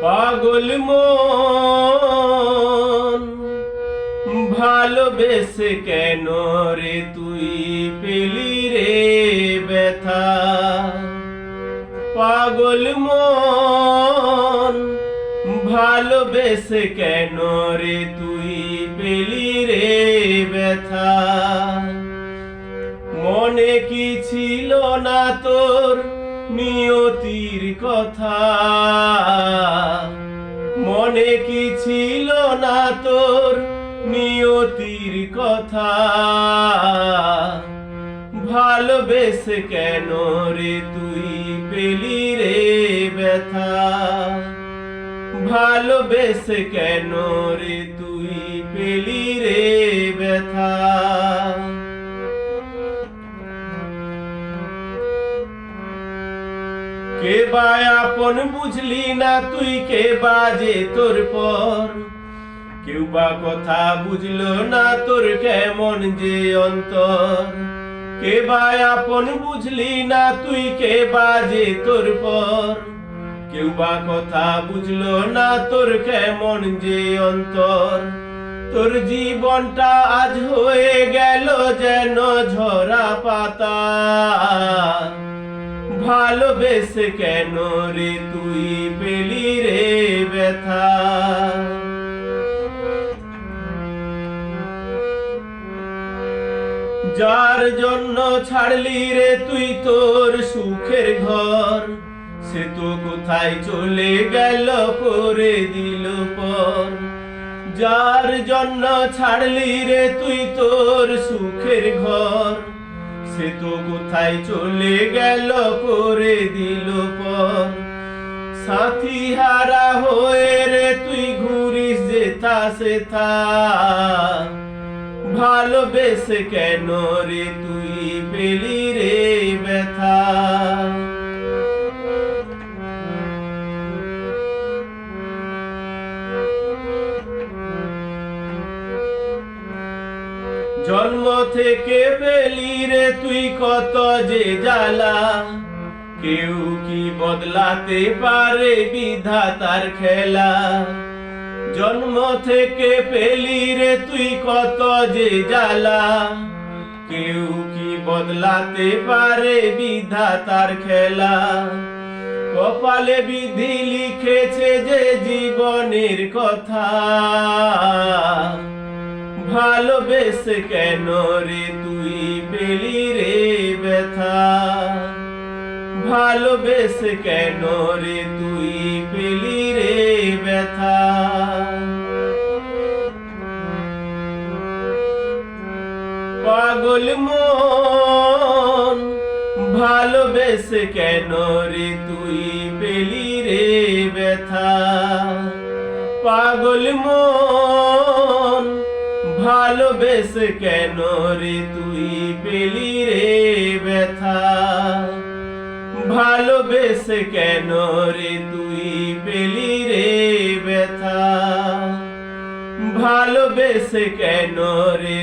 পাগল মন ভালোবেসে কেন রে তুই পেলি রে ব্যথা। পাগল মন ভালোবেসে কেন রে তুই পেলি রে ব্যথা। মনে কি ছিল না তোর নিয়তির কথা, মনে কি ছিল না তোর নিয়তির কথা। ভালোবেসে কেন রে তুই পেলি রে ব্যথা। ভালোবেসে কেন রে তুই পেলি রে ব্যথা। কে বা আপন বুঝলি না তুই, কে বাজে তোর পর। কেউ বা কথা বুঝলো না তোর কেমন যে অন্তর। কে বা আপন বুঝলি না তুই, কে বাজে তোর পর। কেউ বা কথা বুঝলো না তোর কেমন যে অন্তর। তোর জীবনটা আজ হয়ে গেল যেন ঝরা পাতা। ভালোবেসে কেন রে তুই পেলি রে ব্যথা। যার জন্য ছাড়লি রে তুই তোর সুখের ঘর, সে তো কোথায় চলে গেল করে দিল পর। যার জন্য ছাড়লি রে তুই তোর সুখের ঘর, সে তো কোথায় চলে গেল করে দিল পর। সাথী হারা হয়ে রে তুই ঘুরিস যেথা সেথা। ভালোবেসে কেন রে তুই পেলি রে ব্যথা। জন্ম থেকে পেলি রে তুই কত যে জ্বালা। কেউ কি বদলাতে পারে বিধাতার খেলা। জন্ম থেকে পেলি রে তুই কত যে জ্বালা। কেউ কি বদলাতে পারে বিধাতার খেলা। কপালে বিধি লিখেছে যে জীবনের কথা। ভালোবেসে কেন রে তুই পেলি রে ব্যথা। ভালোবেসে কেন রে তুই পেলি রে ব্যথা। পাগল মন ভালোবেসে কেন রে তুই পেলি রে ব্যথা। পাগল মন ভালোবেসে কেন রে তুই পেলি রে ব্যথা। ভালোবেসে কেন রে তুই পেলি রে ব্যথা। ভালোবেসে কেন রে